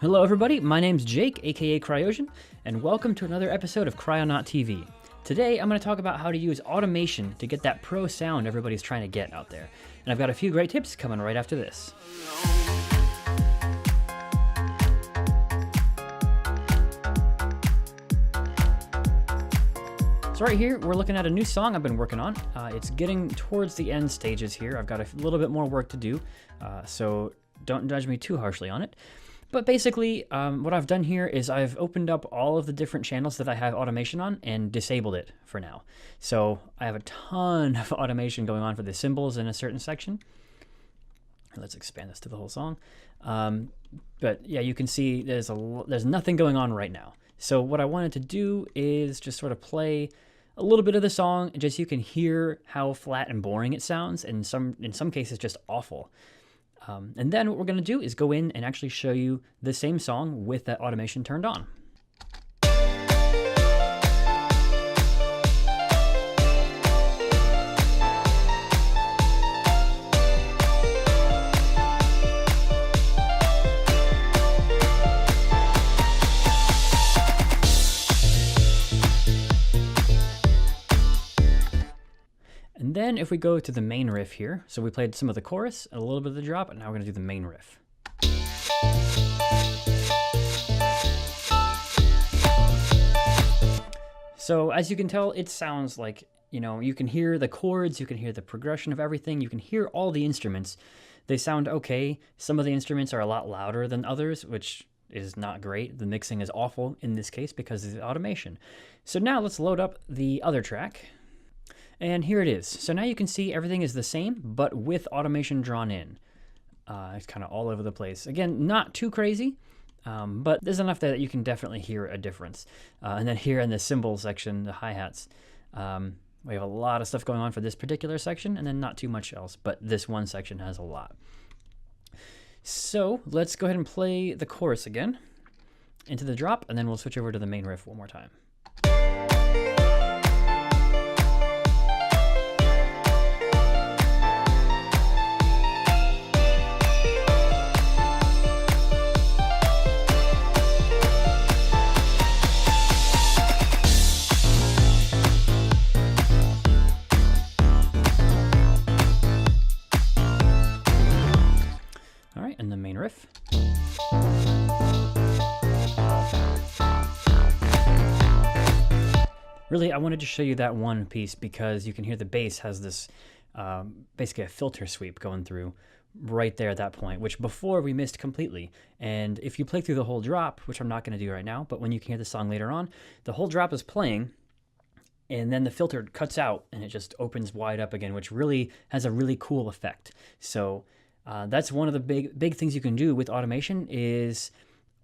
Hello everybody, my name's Jake, aka Cryosion, and welcome to another episode of Cryonaut TV. Today I'm going to talk about how to use automation to get that pro sound everybody's trying to get out there. And I've got a few great tips coming right after this. So right here, we're looking at a new song I've been working on. It's getting towards the end stages here. I've got a little bit more work to do, so don't judge me too harshly on it. But basically, what I've done here is I've opened up all of the different channels that I have automation on and disabled it for now. So I have a ton of automation going on for the cymbals in a certain section. Let's expand this to the whole song. But yeah, you can see there's nothing going on right now. So what I wanted to do is just sort of play a little bit of the song, just so you can hear how flat and boring it sounds, and in some cases just awful. And then what we're going to do is go in and actually show you the same song with that automation turned on. And then if we go to the main riff here, so we played some of the chorus, a little bit of the drop, and now we're going to do the main riff. So as you can tell, it sounds like, you can hear the chords, you can hear the progression of everything, you can hear all the instruments. They sound okay. Some of the instruments are a lot louder than others, which is not great. The mixing is awful in this case because of the automation. So now let's load up the other track. And here it is. So now you can see everything is the same, but with automation drawn in. It's kind of all over the place. Again, not too crazy, but there's enough there that you can definitely hear a difference. And then here in the cymbal section, the hi-hats, we have a lot of stuff going on for this particular section, and then not too much else, but this one section has a lot. So let's go ahead and play the chorus again into the drop, and then we'll switch over to the main riff one more time. All right, and the main riff. Really, I wanted to show you that one piece because you can hear the bass has this basically a filter sweep going through right there at that point, which before we missed completely. And if you play through the whole drop, which I'm not going to do right now, but when you can hear the song later on, the whole drop is playing, and then the filter cuts out and it just opens wide up again, which really has a really cool effect. So that's one of the big things you can do with automation is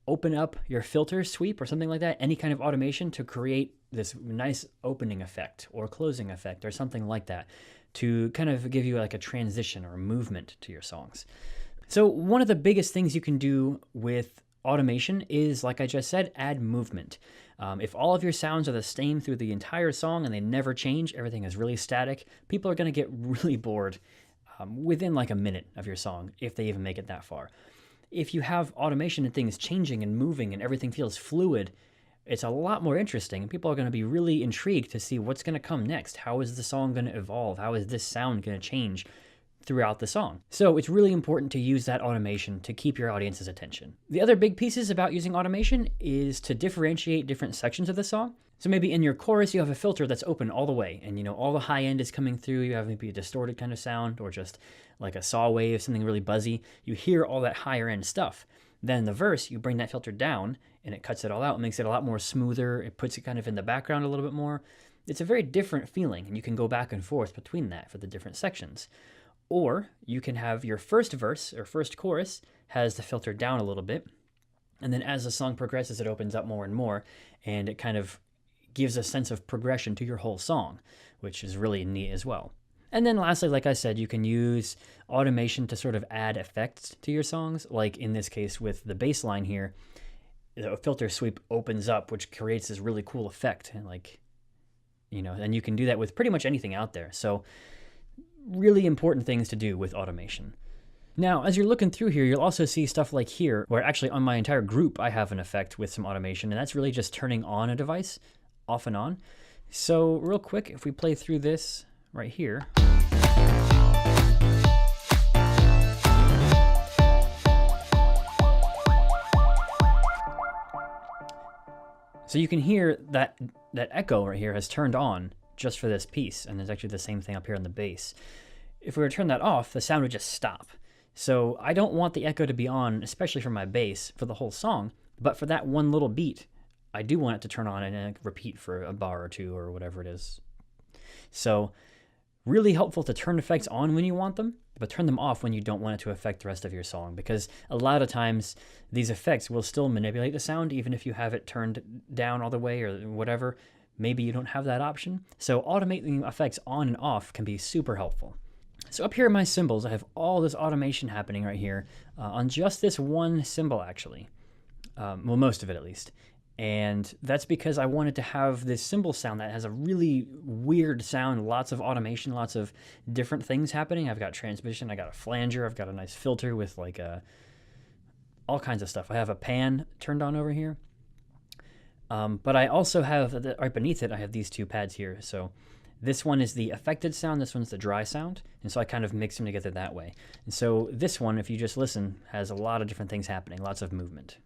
open up your filter sweep or something like that, any kind of automation to create this nice opening effect or closing effect or something like that to kind of give you like a transition or a movement to your songs. So one of the biggest things you can do with automation is, like I just said, add movement. If all of your sounds are the same through the entire song and they never change, everything is really static, people are going to get really bored within like a minute of your song, if they even make it that far. If you have automation and things changing and moving and everything feels fluid, it's a lot more interesting, and people are going to be really intrigued to see what's going to come next. How is the song going to evolve? How is this sound going to change throughout the song? So it's really important to use that automation to keep your audience's attention. The other big pieces about using automation is to differentiate different sections of the song. So maybe in your chorus, you have a filter that's open all the way, and all the high end is coming through. You have maybe a distorted kind of sound or just like a saw wave, something really buzzy. You hear all that higher end stuff. Then in the verse, you bring that filter down and it cuts it all out, makes it a lot more smoother. It puts it kind of in the background a little bit more. It's a very different feeling, and you can go back and forth between that for the different sections. Or you can have your first verse or first chorus has the filter down a little bit, and then as the song progresses, it opens up more and more, and it kind of gives a sense of progression to your whole song, which is really neat as well. And then lastly, like I said, you can use automation to sort of add effects to your songs. Like in this case with the bass line here, the filter sweep opens up, which creates this really cool effect. And and you can do that with pretty much anything out there. So really important things to do with automation. Now, as you're looking through here, you'll also see stuff like here, where actually on my entire group, I have an effect with some automation, and that's really just turning on a device, off and on. So real quick, if we play through this right here. So you can hear that echo right here has turned on just for this piece, and there's actually the same thing up here on the bass. If we were to turn that off, the sound would just stop. So I don't want the echo to be on, especially for my bass, for the whole song, but for that one little beat, I do want it to turn on and repeat for a bar or two or whatever it is. So really helpful to turn effects on when you want them, but turn them off when you don't want it to affect the rest of your song, because a lot of times these effects will still manipulate the sound even if you have it turned down all the way or whatever. Maybe you don't have that option. So automating effects on and off can be super helpful. So up here in my cymbals, I have all this automation happening right here on just this one cymbal actually. Well, most of it at least. And that's because I wanted to have this cymbal sound that has a really weird sound, lots of automation, lots of different things happening. I've got transmission, I got a flanger, I've got a nice filter with like all kinds of stuff. I have a pan turned on over here. But I also have, right beneath it, I have these two pads here. So this one is the affected sound, this one's the dry sound. And so I kind of mix them together that way. And so this one, if you just listen, has a lot of different things happening, lots of movement.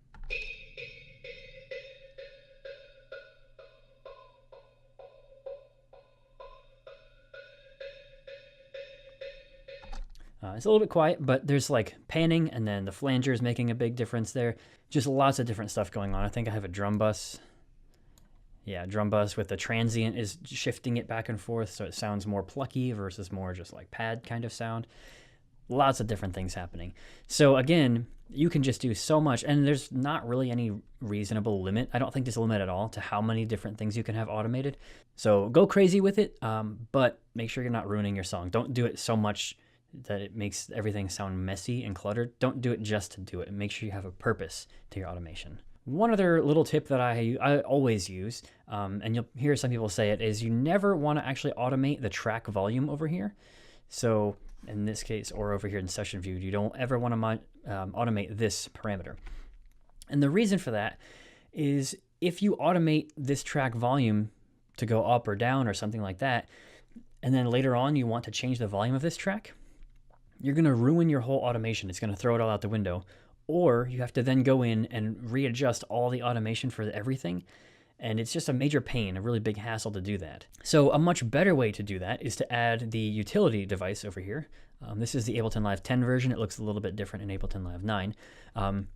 It's a little bit quiet, but there's like panning, and then the flanger is making a big difference there. Just lots of different stuff going on. I think I have a drum bus. Yeah, drum bus with the transient is shifting it back and forth, so it sounds more plucky versus more just like pad kind of sound. Lots of different things happening. So again, you can just do so much, and there's not really any reasonable limit. I don't think there's a limit at all to how many different things you can have automated. So go crazy with it, but make sure you're not ruining your song. Don't do it so much that it makes everything sound messy and cluttered. Don't do it just to do it. Make sure you have a purpose to your automation. One other little tip that I always use, and you'll hear some people say it, is you never want to actually automate the track volume over here. So in this case, or over here in session view, you don't ever want to automate this parameter. And the reason for that is if you automate this track volume to go up or down or something like that, and then later on you want to change the volume of this track, you're going to ruin your whole automation. It's going to throw it all out the window. Or you have to then go in and readjust all the automation for everything. And it's just a major pain, a really big hassle to do that. So a much better way to do that is to add the utility device over here. This is the Ableton Live 10 version. It looks a little bit different in Ableton Live 9.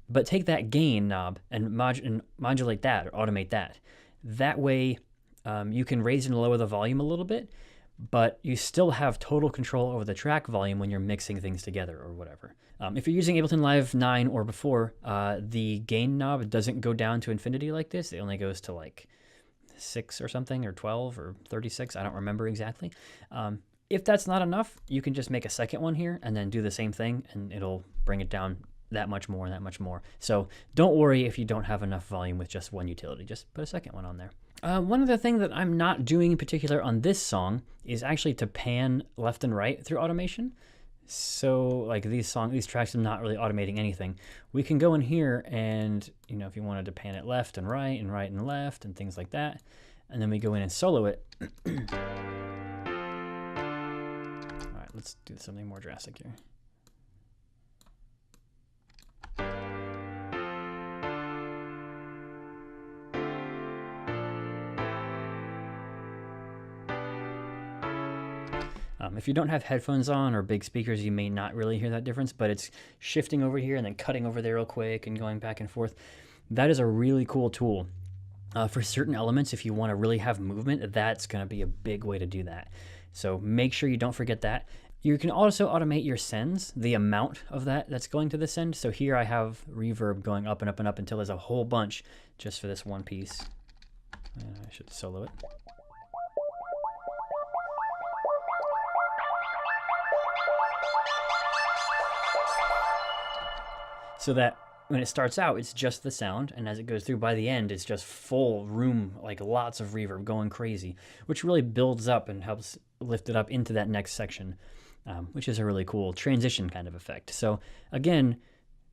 But take that gain knob and modulate that or automate that. That way you can raise and lower the volume a little bit, but you still have total control over the track volume when you're mixing things together or whatever. If you're using Ableton Live 9 or before, the gain knob doesn't go down to infinity like this. It only goes to like 6 or something, or 12 or 36. I don't remember exactly. If that's not enough, you can just make a second one here and then do the same thing, and it'll bring it down that much more and that much more. So don't worry if you don't have enough volume with just one utility. Just put a second one on there. One other thing that I'm not doing in particular on this song is actually to pan left and right through automation. So like these tracks, I'm not really automating anything. We can go in here and, if you wanted to pan it left and right and left and things like that, and then we go in and solo it. All right, let's do something more drastic here. If you don't have headphones on or big speakers, you may not really hear that difference, but it's shifting over here and then cutting over there real quick and going back and forth. That is a really cool tool. For certain elements, if you want to really have movement, that's going to be a big way to do that. So make sure you don't forget that. You can also automate your sends, the amount of that's going to the send. So here I have reverb going up and up and up until there's a whole bunch just for this one piece. I should solo it. So that when it starts out, it's just the sound, and as it goes through, by the end, it's just full room, like lots of reverb going crazy, which really builds up and helps lift it up into that next section. which is a really cool transition kind of effect. So again,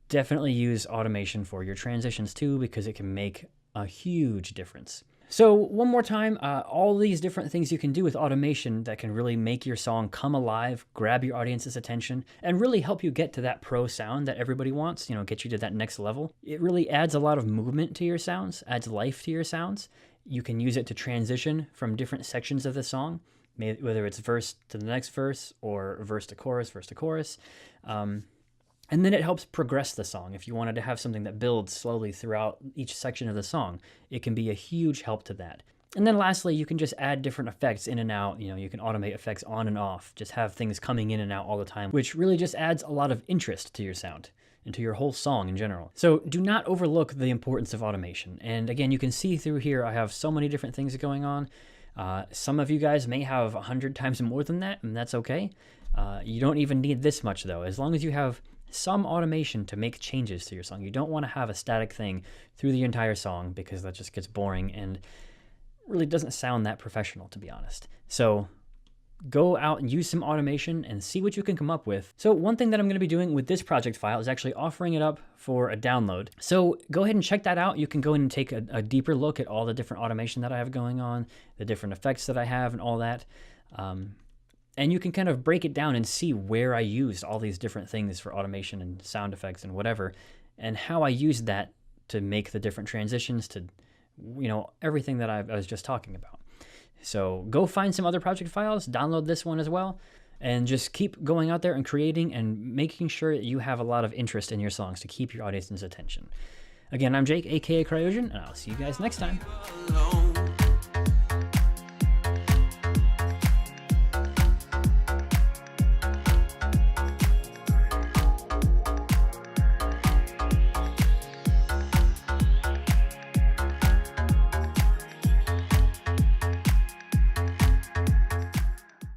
definitely use automation for your transitions too, because it can make a huge difference. So one more time, all these different things you can do with automation that can really make your song come alive, grab your audience's attention, and really help you get to that pro sound that everybody wants, get you to that next level. It really adds a lot of movement to your sounds, adds life to your sounds. You can use it to transition from different sections of the song, whether it's verse to the next verse or verse to chorus, verse to chorus. And then it helps progress the song. If you wanted to have something that builds slowly throughout each section of the song, it can be a huge help to that. And then lastly, you can just add different effects in and out. You can automate effects on and off, just have things coming in and out all the time, which really just adds a lot of interest to your sound and to your whole song in general. So do not overlook the importance of automation. And again, you can see through here, I have so many different things going on. Some of you guys may have 100 times more than that, and that's okay. You don't even need this much though. As long as you have some automation to make changes to your song. You don't want to have a static thing through the entire song, because that just gets boring and really doesn't sound that professional, to be honest. So go out and use some automation and see what you can come up with. So one thing that I'm going to be doing with this project file is actually offering it up for a download. So go ahead and check that out. You can go in and take a deeper look at all the different automation that I have going on, the different effects that I have and all that. And you can kind of break it down and see where I used all these different things for automation and sound effects and whatever, and how I used that to make the different transitions to, everything that I was just talking about. So go find some other project files, download this one as well, and just keep going out there and creating and making sure that you have a lot of interest in your songs to keep your audience's attention. Again, I'm Jake, aka Cryogen, and I'll see you guys next time.